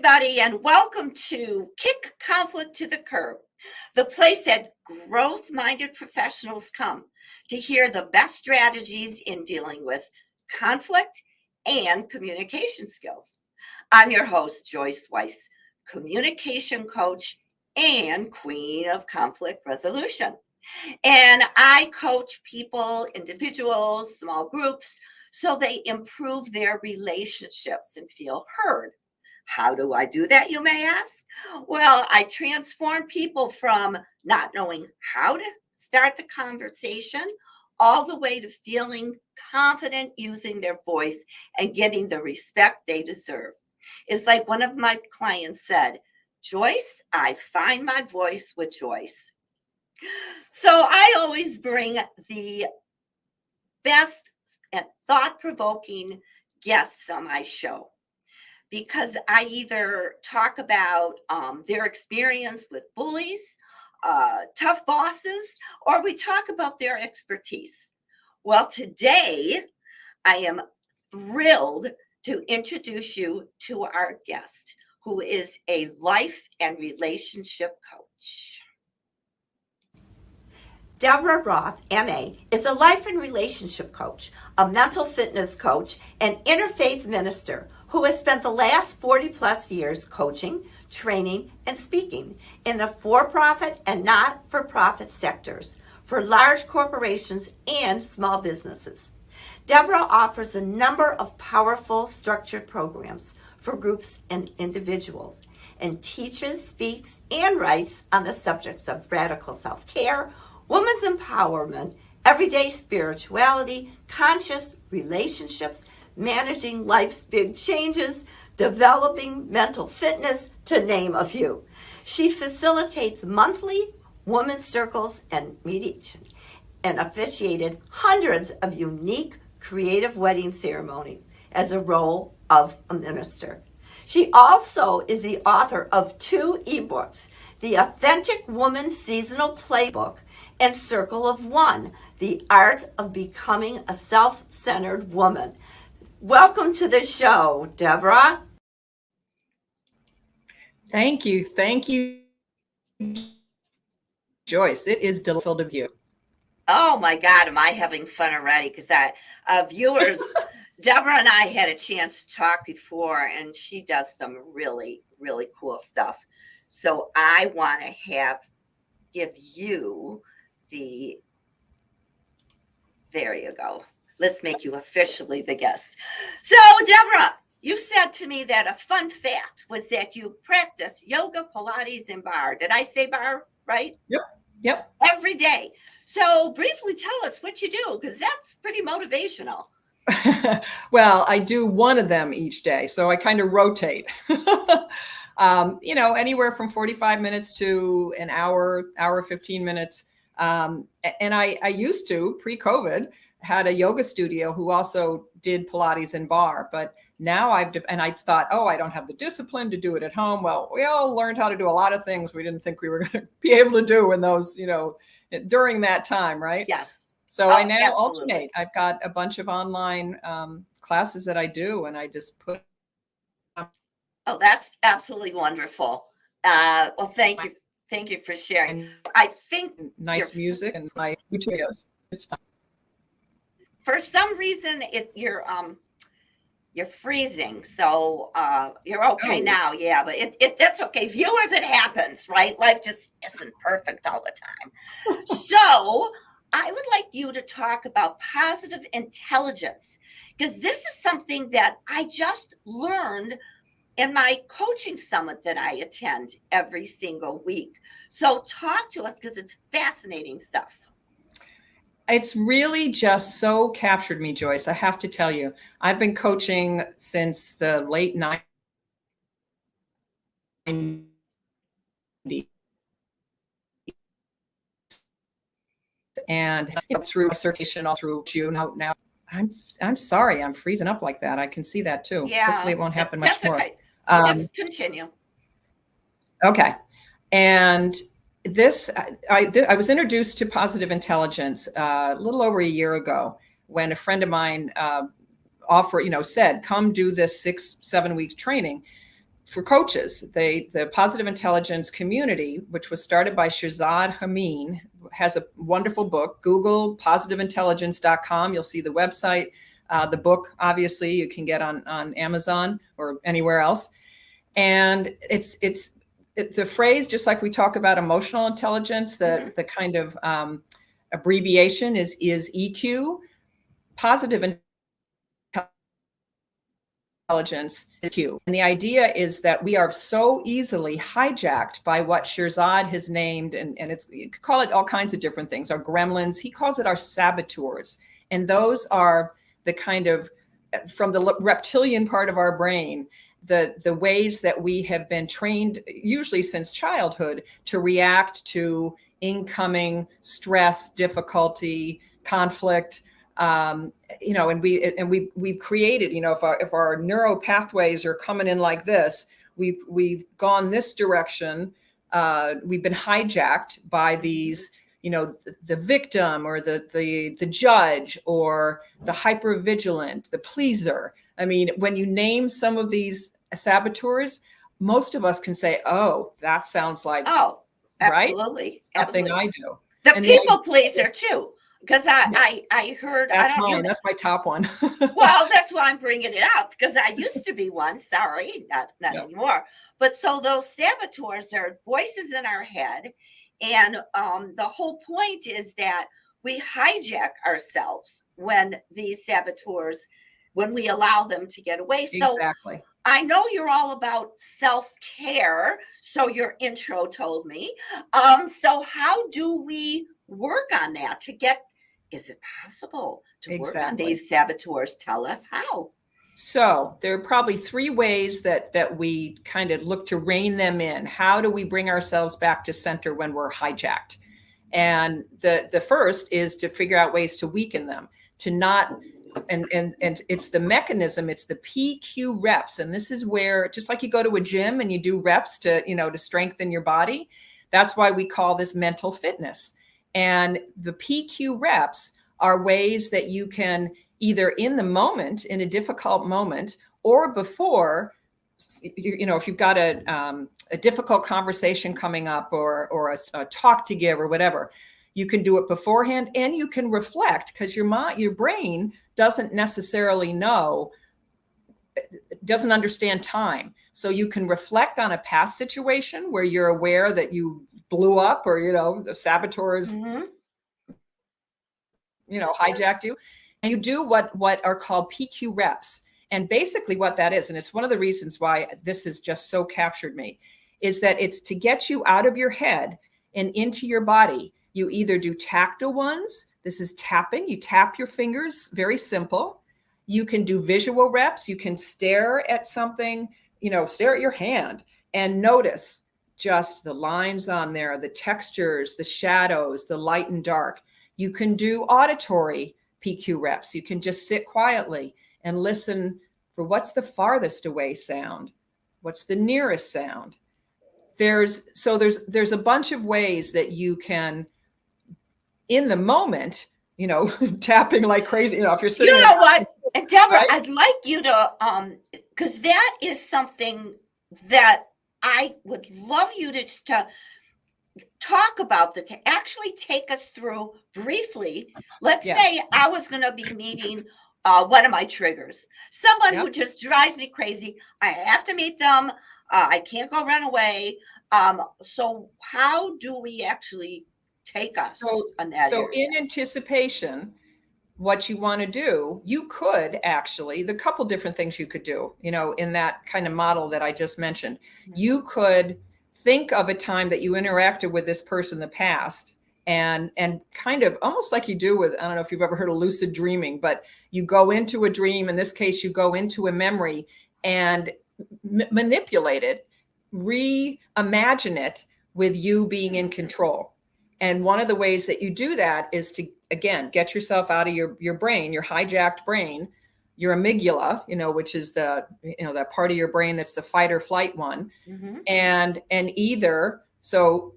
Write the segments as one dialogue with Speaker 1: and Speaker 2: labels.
Speaker 1: everybody, and welcome to Kick Conflict to the Curb, the place that growth-minded professionals come to hear the best strategies in dealing with conflict and communication skills. I'm your host, Joyce Weiss, communication coach and queen of conflict resolution. And I coach people, individuals, small groups, so they improve their relationships and feel heard. How do I do that, you may ask? Well, I transform people from not knowing how to start the conversation all the way to feeling confident using their voice and getting the respect they deserve. It's like one of my clients said, Joyce, I find my voice with Joyce. So I always bring the best and thought-provoking guests on my show because I either talk about their experience with bullies, tough bosses, or we talk about their expertise. Well, today I am thrilled to introduce you to our guest, who is a life and relationship coach. Deborah Roth, MA, is a life and relationship coach, a mental fitness coach, and interfaith minister who has spent the last 40 plus years coaching, training, and speaking in the for-profit and not-for-profit sectors for large corporations and small businesses. Deborah offers a number of powerful structured programs for groups and individuals and teaches, speaks, and writes on the subjects of radical self-care, women's empowerment, everyday spirituality, conscious relationships, managing life's big changes, developing mental fitness, to name a few. She facilitates monthly women's circles and mediation and officiated hundreds of unique creative wedding ceremonies as a role of a minister. She also is the author of 2 ebooks, The Authentic Woman Seasonal Playbook and Circle of One, The Art of Becoming a Self-Centered Woman. Welcome to the show, Deborah.
Speaker 2: Thank you. Thank you, Joyce. It is delightful to be you.
Speaker 1: Oh my God, am I having fun already? Because viewers, Deborah and I had a chance to talk before, and she does some really, really cool stuff. So I want to give you there you go. Let's make you officially the guest. So Deborah, you said to me that a fun fact was that you practice yoga, Pilates, and bar. Did I say bar right?
Speaker 2: Yep.
Speaker 1: Every day. So briefly tell us what you do, because that's pretty motivational.
Speaker 2: Well, I do one of them each day, so I kind of rotate. Anywhere from 45 minutes to an hour, 15 minutes. And I used to, pre-COVID, had a yoga studio who also did Pilates and bar, but now I thought, I don't have the discipline to do it at home. Well, we all learned how to do a lot of things we didn't think we were going to be able to do in those, during that time, right?
Speaker 1: Yes.
Speaker 2: So I now
Speaker 1: absolutely.
Speaker 2: alternate. I've got a bunch of online classes that I do, and I just put.
Speaker 1: Oh, that's absolutely wonderful. Well, thank you. Thank you for sharing. I think
Speaker 2: nice music and my videos. It's fun.
Speaker 1: For some reason, you're freezing, so you're okay now. Yeah, but that's okay. Viewers, it happens, right? Life just isn't perfect all the time. So I would like you to talk about positive intelligence, because this is something that I just learned in my coaching summit that I attend every single week. So talk to us, because it's fascinating stuff.
Speaker 2: It's really just so captured me, Joyce. I have to tell you, I've been coaching since the late 90s. And through certification, all through June. Now I'm sorry, I'm freezing up like that. I can see that too.
Speaker 1: Yeah,
Speaker 2: hopefully it won't happen much more.
Speaker 1: Okay. Just continue.
Speaker 2: Okay, and this I was introduced to positive intelligence a little over a year ago when a friend of mine said, "Come do this 6-7 weeks training." for coaches, the positive intelligence community, which was started by Shirzad Hameen, has a wonderful book. Google positiveintelligence.com. You'll see the website. The book, obviously, you can get on Amazon or anywhere else. And it's the phrase, just like we talk about emotional intelligence, the kind of abbreviation is EQ. Positive intelligence is Q. And the idea is that we are so easily hijacked by what Shirzad has named, and it's, you could call it all kinds of different things, our gremlins. He calls it our saboteurs. And those are the kind of, from the reptilian part of our brain, the ways that we have been trained, usually since childhood, to react to incoming stress, difficulty, conflict. And we've created, if our neural pathways are coming in like this, we've gone this direction. We've been hijacked by these, the victim or the judge or the hypervigilant, the pleaser. I mean, when you name some of these saboteurs, most of us can say, "Oh, that sounds like
Speaker 1: absolutely,
Speaker 2: right? Something
Speaker 1: absolutely.
Speaker 2: I do."
Speaker 1: The people pleaser too. Because I heard,
Speaker 2: that's mine. That's my top one.
Speaker 1: Well, that's why I'm bringing it up, because I used to be one. Sorry, not anymore. But so those saboteurs, they're voices in our head, and the whole point is that we hijack ourselves when these saboteurs, when we allow them to get away. So
Speaker 2: exactly.
Speaker 1: I know you're all about self-care, so your intro told me. So how do we work on that to get? Is it possible to work on these saboteurs? Tell us how.
Speaker 2: So there are probably three ways that we kind of look to rein them in. How do we bring ourselves back to center when we're hijacked? And the first is to figure out ways to weaken them, to not, and it's the mechanism, it's the PQ reps. And this is where, just like you go to a gym and you do reps to strengthen your body, that's why we call this mental fitness. And the PQ reps are ways that you can either in the moment, in a difficult moment, or before, if you've got a difficult conversation coming up or a talk to give or whatever, you can do it beforehand, and you can reflect, because your brain doesn't necessarily doesn't understand time. So you can reflect on a past situation where you're aware that you blew up, or the saboteurs hijacked you, and you do what are called PQ reps. And basically what that is, and it's one of the reasons why this has just so captured me, is that it's to get you out of your head and into your body. You either do tactile ones. This is tapping. You tap your fingers, very simple. You can do visual reps. You can stare at something, stare at your hand and notice just the lines on there, the textures, the shadows, the light and dark. You can do auditory PQ reps. You can just sit quietly and listen for what's the farthest away sound, what's the nearest sound. There's a bunch of ways that you can, in the moment, tapping like crazy. If you're sitting,
Speaker 1: what, Deborah, right? I'd like you to, because that is something that I would love you to talk about, to actually take us through briefly. Let's say I was going to be meeting one of my triggers, someone who just drives me crazy. I have to meet them. I can't go run away. So how do we actually take us on that?
Speaker 2: So in anticipation, what you want to do, you could actually, the couple different things you could do, in that kind of model that I just mentioned, you could think of a time that you interacted with this person in the past, and kind of almost like you do with, I don't know if you've ever heard of lucid dreaming, but you go into a dream. In this case, you go into a memory and manipulate it, reimagine it with you being in control. And one of the ways that you do that is to, again, get yourself out of your brain, your hijacked brain, your amygdala, which is that part of your brain that's the fight or flight one. And either, so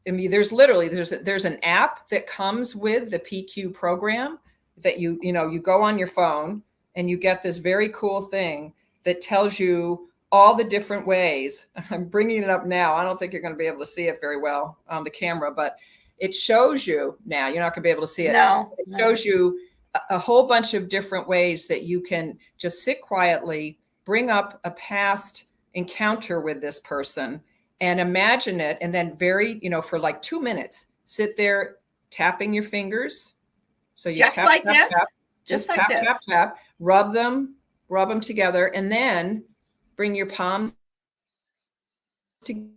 Speaker 2: I mean, there's an app that comes with the PQ program that you go on your phone and you get this very cool thing that tells you all the different ways. I'm bringing it up now. I don't think you're going to be able to see it very well on the camera, but it shows you now. You're not going to be able to see it.
Speaker 1: No.
Speaker 2: It shows you a whole bunch of different ways that you can just sit quietly, bring up a past encounter with this person and imagine it. And then for like 2 minutes, sit there tapping your fingers. So you
Speaker 1: just
Speaker 2: tap,
Speaker 1: like
Speaker 2: tap,
Speaker 1: this,
Speaker 2: tap,
Speaker 1: just
Speaker 2: tap,
Speaker 1: like this.
Speaker 2: tap, tap, rub them together, and then bring your palms together.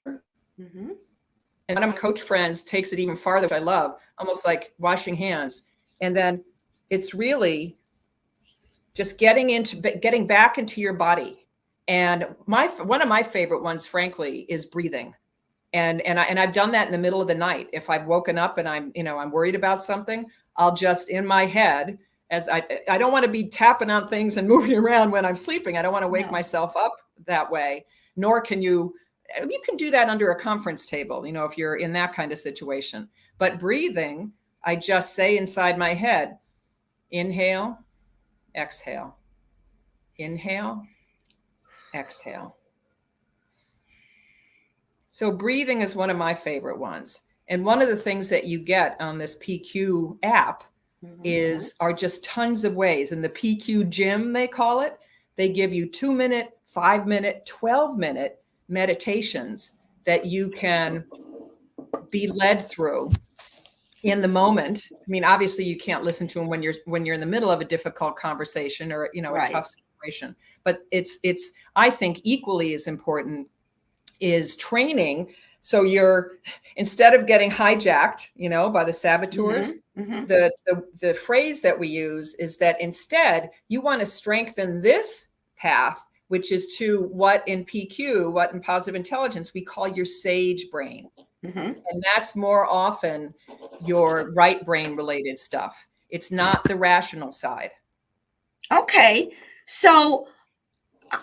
Speaker 1: Mm-hmm.
Speaker 2: And one of my coach friends takes it even farther, which I love, almost like washing hands. And then it's really just getting back into your body. And one of my favorite ones, frankly, is breathing. And I've done that in the middle of the night. If I've woken up and I'm worried about something, I'll just in my head, as I don't want to be tapping on things and moving around when I'm sleeping. I don't want to wake myself up that way. Nor can you can do that under a conference table, if you're in that kind of situation. But breathing, I just say inside my head, inhale, exhale, inhale, exhale. So breathing is one of my favorite ones. And one of the things that you get on this PQ app are just tons of ways. And the PQ gym, they call it, they give you 2-minute, 5-minute, 12-minute meditations that you can be led through in the moment. I mean, obviously you can't listen to them when you're in the middle of a difficult conversation or, a tough situation, but it's, I think equally as important is training. So you're, instead of getting hijacked, by the saboteurs, the phrase that we use is that instead you want to strengthen this path, which is to what in PQ, what in positive intelligence, we call your sage brain. And that's more often your right brain related stuff. It's not the rational side.
Speaker 1: Okay. So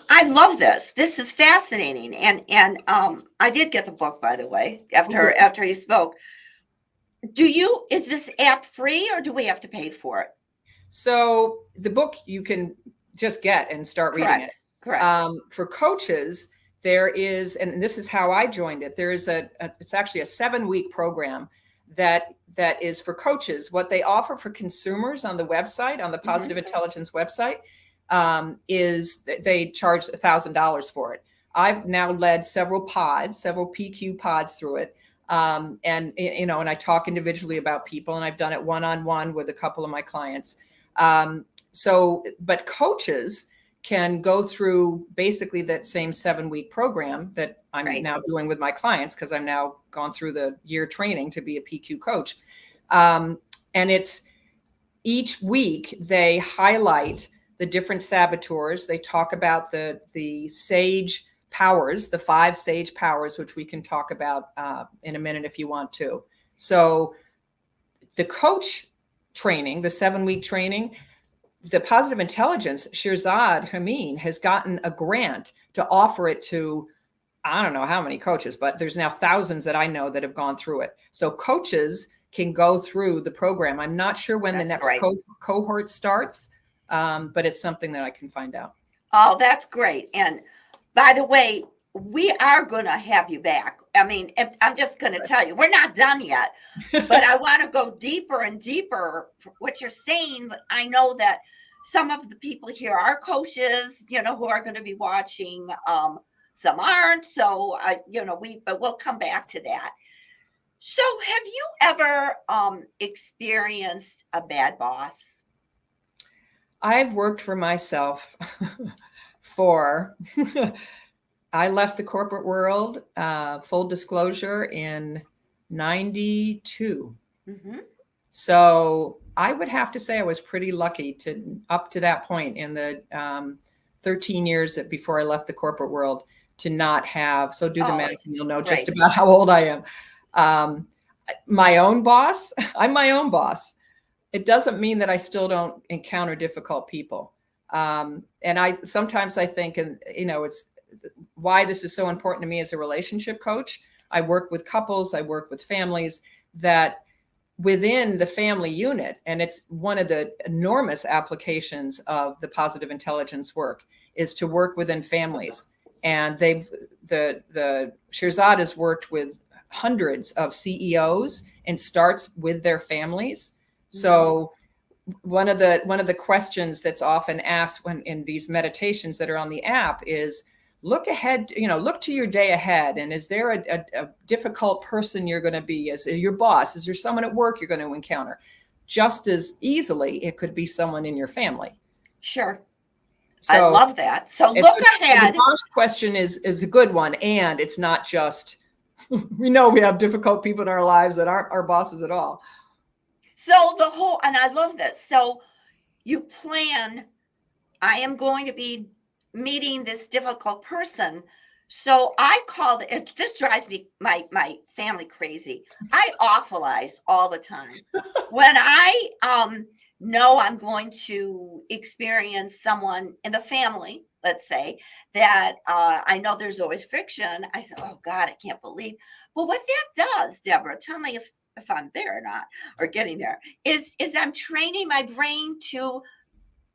Speaker 1: I love this. This is fascinating. And I did get the book, by the way, after you spoke. Is this app free or do we have to pay for it?
Speaker 2: So the book you can just get and start reading it.
Speaker 1: Correct.
Speaker 2: For coaches, there is, and this is how I joined it. There is it's actually a 7-week program that is for coaches. What they offer for consumers on the website, on the Positive Intelligence website, is they charge $1,000 for it. I've now led several PQ pods through it. And I talk individually about people, and I've done it one-on-one with a couple of my clients. But coaches can go through basically that same 7-week program that I'm now doing with my clients, because I'm now gone through the year training to be a PQ coach. And it's each week they highlight the different saboteurs. They talk about the sage powers, the 5 sage powers, which we can talk about in a minute if you want to. So the coach training, the 7-week training, the Positive Intelligence, Shirzad Hameen has gotten a grant to offer it to, I don't know how many coaches, but there's now thousands that I know that have gone through it. So coaches can go through the program. I'm not sure when the next cohort starts, but it's something that I can find out.
Speaker 1: Oh, that's great. And by the way, we are going to have you back. I mean, I'm just going to tell you, we're not done yet, but I want to go deeper and deeper. What you're saying, I know that some of the people here are coaches, who are going to be watching. Some aren't. So, but we'll come back to that. So have you ever experienced a bad boss?
Speaker 2: I've worked for myself I left the corporate world, full disclosure, in 92. So I would have to say I was pretty lucky up to that point in the 13 years before I left the corporate world to not have, so do the math and you'll know just about how old I am. My own boss, I'm my own boss. It doesn't mean that I still don't encounter difficult people. And sometimes I think, and it's why this is so important to me as a relationship coach. I work with couples, I work with families, that within the family unit. And it's one of the enormous applications of the positive intelligence work is to work within families. And the Shirzad has worked with hundreds of CEOs and starts with their families. So one of the questions that's often asked when in these meditations that are on the app is, look ahead, look to your day ahead. And is there a difficult person you're going to be? Is your boss? Is there someone at work you're going to encounter? Just as easily, it could be someone in your family.
Speaker 1: Sure.
Speaker 2: So
Speaker 1: I love that. So look ahead.
Speaker 2: The boss question is a good one. And it's not just, we know we have difficult people in our lives that aren't our bosses at all.
Speaker 1: So and I love this. So you plan, I am going to be meeting this difficult person. So I call it, this drives me, my family crazy. I awfulize all the time. When I know I'm going to experience someone in the family, let's say, that I know there's always friction, I say, oh God, I can't believe. Well, what that does, Deborah, tell me if I'm there or not, or getting there, is I'm training my brain to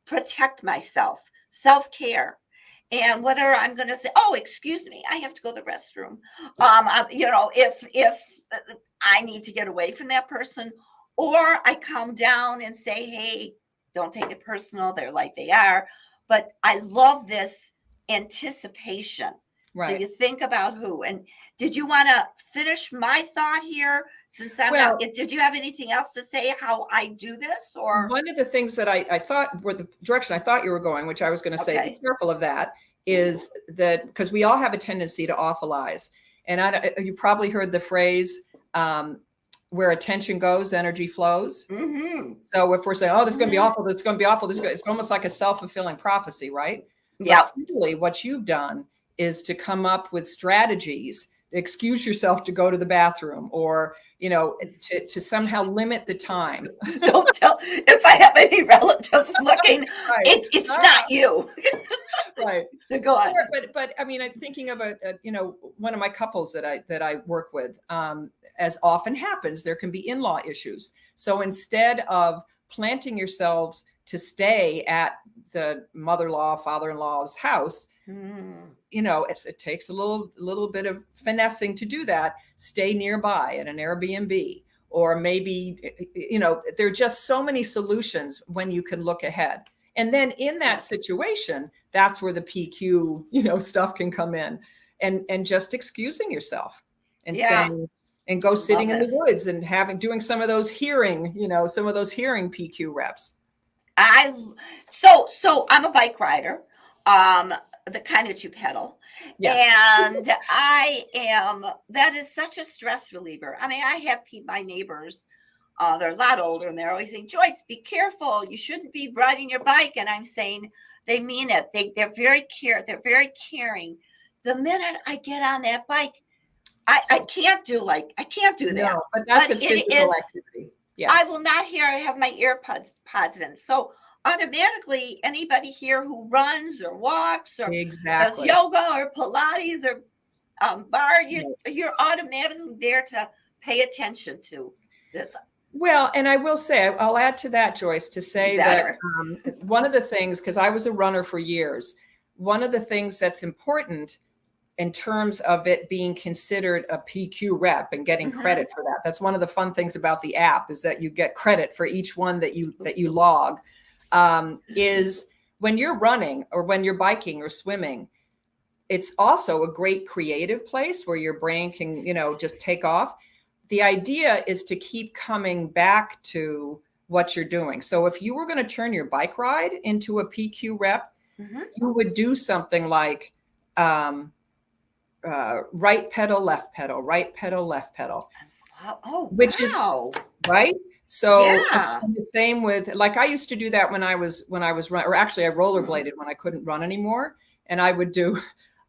Speaker 1: protect myself, self-care. And whether I'm going to say, oh, excuse me, I have to go to the restroom. If I need to get away from that person, or I calm down and say, hey, don't take it personal. They're like they are. But I love this anticipation. Right. So you think about who. And did you want to finish my thought here? Since did you have anything else to say how I do this? Or
Speaker 2: one of the things that I thought were the direction I thought you were going, which I was going to say, be careful of that, is that because we all have a tendency to awfulize. And you probably heard the phrase, where attention goes, energy flows. Mm-hmm. So if we're saying, oh, this is going to be awful, this is going to be awful, it's almost like a self-fulfilling prophecy, right? Yeah. Really, what you've done is to come up with strategies, excuse yourself to go to the bathroom, or, to somehow limit the time.
Speaker 1: Don't tell if I have any relatives looking, right. It's not you.
Speaker 2: Right.
Speaker 1: Go on.
Speaker 2: But I mean, I'm thinking of one of my couples that I work with, as often happens, there can be in-law issues. So instead of planting yourselves to stay at the mother-in-law, father-in-law's house, it takes a little bit of finessing to do that. Stay nearby at an Airbnb, or maybe, there are just so many solutions when you can look ahead. And then in that situation, that's where the PQ, stuff can come in, and just excusing yourself and saying, and go sitting in the woods and doing some of those hearing PQ reps.
Speaker 1: So I'm a bike rider, the kind that you pedal. Yes. And that is such a stress reliever. I mean, I have my neighbors, they're a lot older, and they're always saying, Joyce, be careful. You shouldn't be riding your bike. And I'm saying, they mean it. They're very caring. The minute I get on that bike, I can't do that.
Speaker 2: No, but that's a physical activity.
Speaker 1: Yes. I will not hear. I have my earpods in. So automatically, anybody here who runs or walks or does yoga or Pilates or bar, you're automatically there to pay attention to this.
Speaker 2: Well, and I will say, I'll add to that, Joyce, to say that one of the things, because I was a runner for years, one of the things that's important in terms of it being considered a PQ rep and getting credit for that. That's one of the fun things about the app, is that you get credit for each one that you log, is when you're running or when you're biking or swimming, it's also a great creative place where your brain can, just take off. The idea is to keep coming back to what you're doing. So if you were going to turn your bike ride into a PQ rep, you would do something like, right pedal, left pedal, right pedal, left pedal.
Speaker 1: Oh,
Speaker 2: which is right. So the same with, like, I used to do that when I was running, or actually I rollerbladed when I couldn't run anymore. And I would do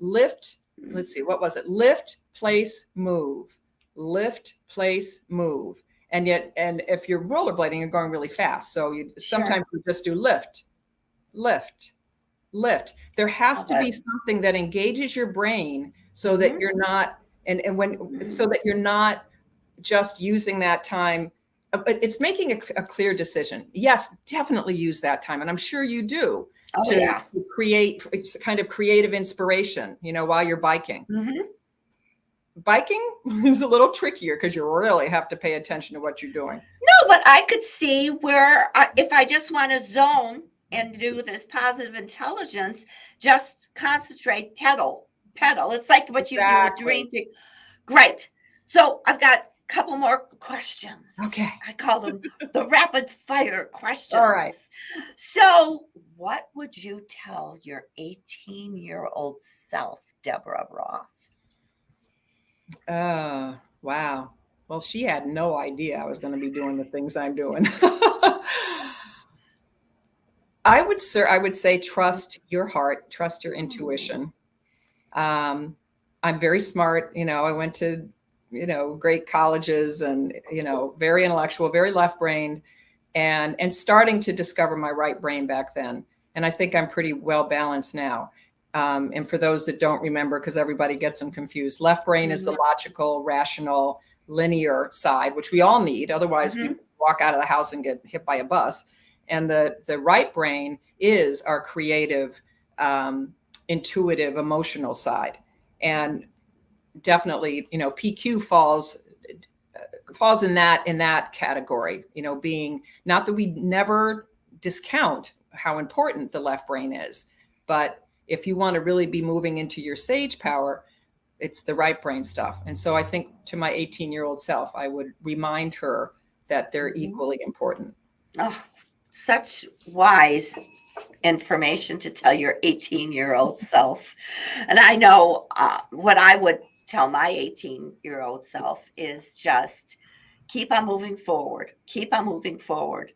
Speaker 2: lift. Let's see, what was it? Lift, place, move, lift, place, move. And if you're rollerblading, you're going really fast. So sometimes you just do lift, lift, lift. There has to be something that engages your brain so that you're not, so that you're not just using that time but it's making a clear decision. Yes, definitely use that time. And I'm sure you do
Speaker 1: Oh,
Speaker 2: to
Speaker 1: yeah.
Speaker 2: create kind of creative inspiration, while you're biking.
Speaker 1: Mm-hmm.
Speaker 2: Biking is a little trickier because you really have to pay attention to what you're doing.
Speaker 1: No, but I could see where if I just want to zone and do this positive intelligence, just concentrate, pedal. It's like what you do with
Speaker 2: Exactly.
Speaker 1: Dream Big. Great. So I've got a couple more questions.
Speaker 2: Okay.
Speaker 1: I call them the rapid fire questions.
Speaker 2: All right.
Speaker 1: So what would you tell your 18-year-old self, Deborah Roth?
Speaker 2: Wow. Well, she had no idea I was going to be doing the things I'm doing. I would say trust your heart, trust your intuition. I'm very smart. I went to, great colleges and, very intellectual, very left brained, and starting to discover my right brain back then. And I think I'm pretty well balanced now. And for those that don't remember, because everybody gets them confused, left brain is the logical, rational, linear side, which we all need. Otherwise, we walk out of the house and get hit by a bus. And the right brain is our creative, intuitive, emotional side. And definitely, PQ falls in that category, being, not that we never discount how important the left brain is, but if you want to really be moving into your sage power, it's the right brain stuff. And so I think to my 18-year-old self, I would remind her that they're equally important.
Speaker 1: Oh, such wise information to tell your 18-year-old self. And I know what I would tell my 18-year-old self is just keep on moving forward. Keep on moving forward.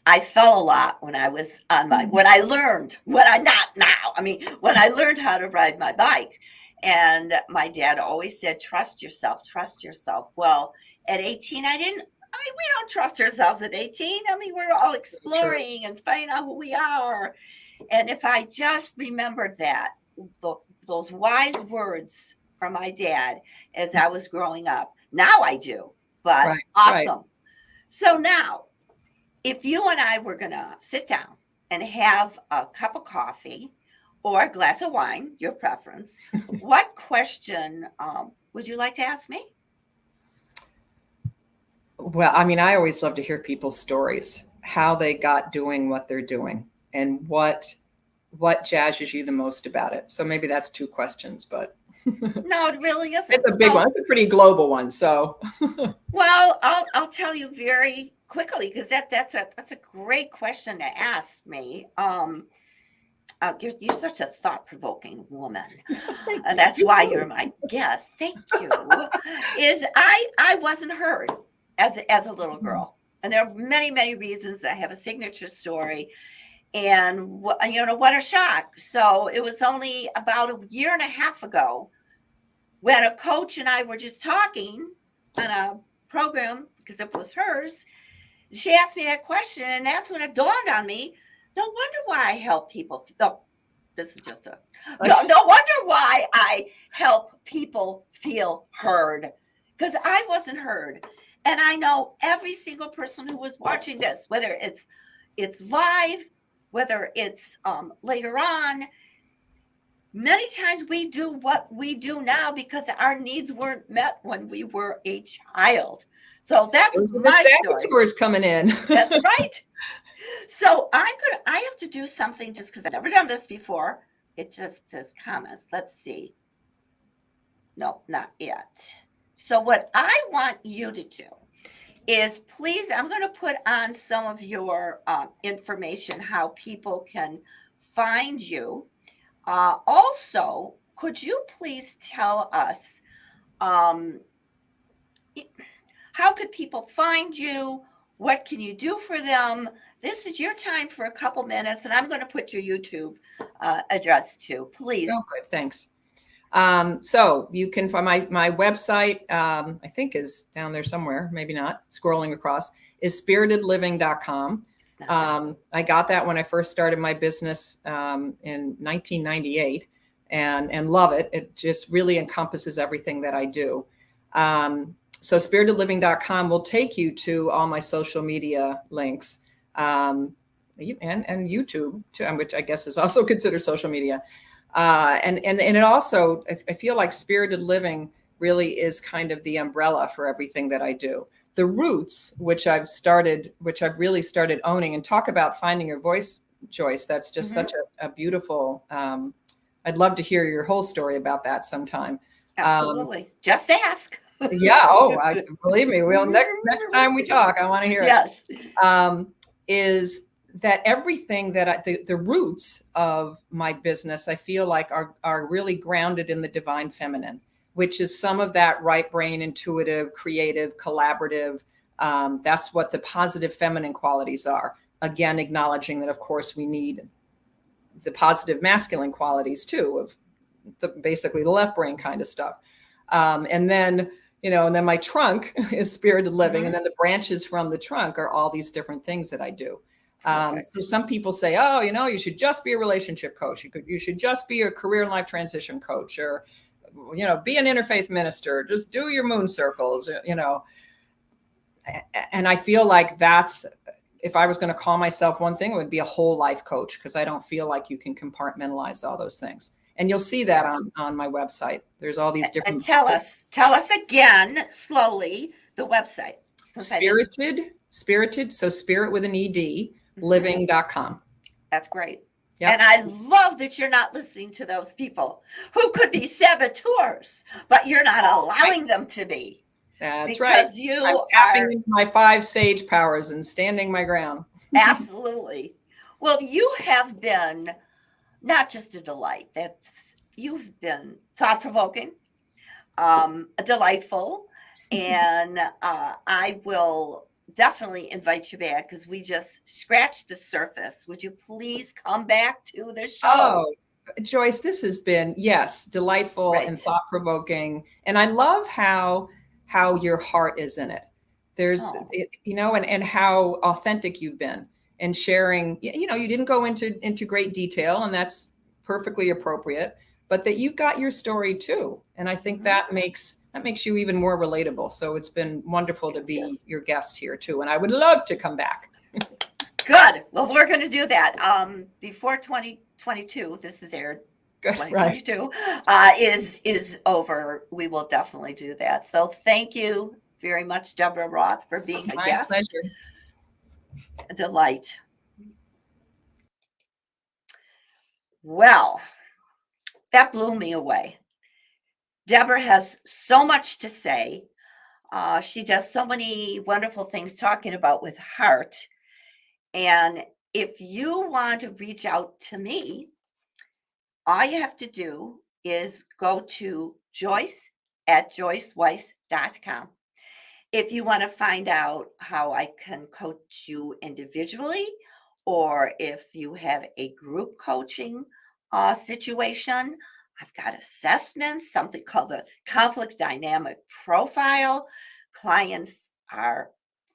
Speaker 1: I fell a lot when I was when I learned when I learned how to ride my bike. And my dad always said, trust yourself, trust yourself. Well, at 18, we don't trust ourselves at 18. We're all exploring and finding out who we are. And if I just remembered that, those wise words from my dad as I was growing up, now I do, but awesome. Right. So now, if you and I were going to sit down and have a cup of coffee or a glass of wine, your preference, what question would you like to ask me?
Speaker 2: Well, I always love to hear people's stories, how they got doing what they're doing, and what jazzes you the most about it. So maybe that's two questions, but
Speaker 1: no, it really isn't.
Speaker 2: It's a big one. It's a pretty global one. So,
Speaker 1: well, I'll tell you very quickly because that's a great question to ask me. You're such a thought-provoking woman. That's why you're my guest. Thank you. Is I wasn't heard as a little girl, and there are many reasons. I have a signature story, and what a shock. So it was only about a year and a half ago when a coach and I were just talking on a program because it was hers. She asked me that question, and that's when it dawned on me. No wonder why I help people. No, this is just no wonder why I help people feel heard, because I wasn't heard. And I know every single person who was watching this, whether it's live, whether it's later on, many times we do what we do now because our needs weren't met when we were a child. So that's my story.
Speaker 2: Saboteurs coming in.
Speaker 1: That's right. So I have to do something just because I've never done this before. It just says comments. Let's see. No, not yet. So what I want you to do is please, I'm going to put on some of your information, how people can find you. Also, could you please tell us how could people find you? What can you do for them? This is your time for a couple minutes, and I'm going to put your YouTube address too, please.
Speaker 2: Oh, good. Thanks. So you can find my website, I think is down there somewhere, maybe not, scrolling across, is spiritedliving.com. I got that when I first started my business in 1998 and love it. It just really encompasses everything that I do. So spiritedliving.com will take you to all my social media links, and YouTube too, which I guess is also considered social media. And it also, I feel like Spirited Living really is kind of the umbrella for everything that I do. The roots, which I've really started owning, and talk about finding your voice, Joyce. That's just such a beautiful, I'd love to hear your whole story about that sometime.
Speaker 1: Absolutely. Just ask.
Speaker 2: Yeah. Oh, believe me. We'll next time we talk, I want to hear it.
Speaker 1: Yes.
Speaker 2: Is that everything that the roots of my business, I feel like are really grounded in the divine feminine, which is some of that right brain, intuitive, creative, collaborative. That's what the positive feminine qualities are. Again, acknowledging that, of course, we need the positive masculine qualities too, of basically the left brain kind of stuff. And then my trunk is Spirited Living. And then the branches from the trunk are all these different things that I do. So some people say, oh, you should just be a relationship coach. You should just be a career and life transition coach, or, be an interfaith minister, just do your moon circles, And I feel like if I was going to call myself one thing, it would be a whole life coach, because I don't feel like you can compartmentalize all those things. And you'll see that on my website. There's all these different.
Speaker 1: And tell us again slowly the website.
Speaker 2: Spirited. So spirit with an ED, living.com.
Speaker 1: That's great.
Speaker 2: Yep.
Speaker 1: And I love that you're not listening to those people who could be saboteurs, but you're not allowing them to be.
Speaker 2: That's
Speaker 1: because
Speaker 2: right.
Speaker 1: You
Speaker 2: I'm
Speaker 1: are
Speaker 2: tapping into my 5 sage powers and standing my ground.
Speaker 1: Absolutely. Well, you have been not just a delight. You've been thought-provoking, delightful, and I will definitely invite you back, because we just scratched the surface. Would you please come back to the show?
Speaker 2: Oh, Joyce, this has been, yes, delightful and thought-provoking. And I love how your heart is in it. There's, and how authentic you've been and sharing, you didn't go into great detail, and that's perfectly appropriate, but that you've got your story too. And I think that makes you even more relatable. So it's been wonderful to be your guest here too. And I would love to come back.
Speaker 1: Good. Well, we're going to do that. Before 2022, this is aired. 2022 is over. We will definitely do that. So thank you very much, Deborah Roth, for being a guest.
Speaker 2: My pleasure.
Speaker 1: A delight. Well, that blew me away. Deborah has so much to say. She does so many wonderful things talking about with heart. And if you want to reach out to me, all you have to do is go to Joyce at joyceweiss.com. If you want to find out how I can coach you individually, or if you have a group coaching situation, I've got assessments, something called the conflict dynamic profile. Clients are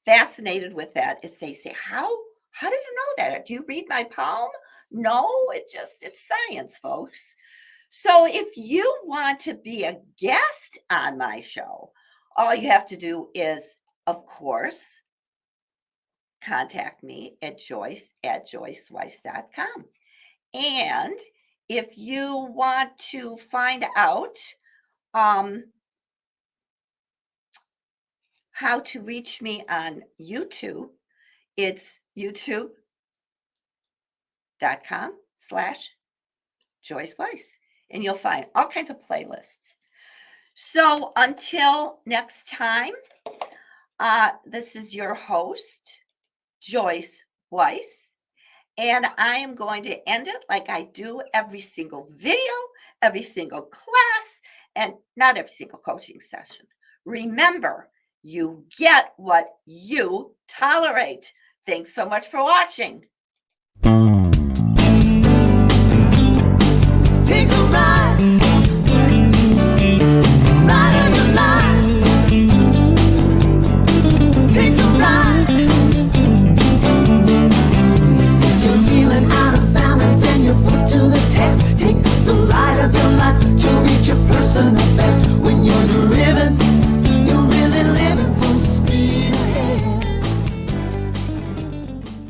Speaker 1: fascinated with that. They say, how do you know that? Do you read my palm? No, it's science, folks. So if you want to be a guest on my show, all you have to do is, of course, contact me at Joyce at joyceweiss.com. And if you want to find out how to reach me on YouTube, it's youtube.com/Joyce Weiss. And you'll find all kinds of playlists. So until next time, this is your host, Joyce Weiss. And I am going to end it like I do every single video, every single class, and not every single coaching session. Remember, you get what you tolerate. Thanks so much for watching.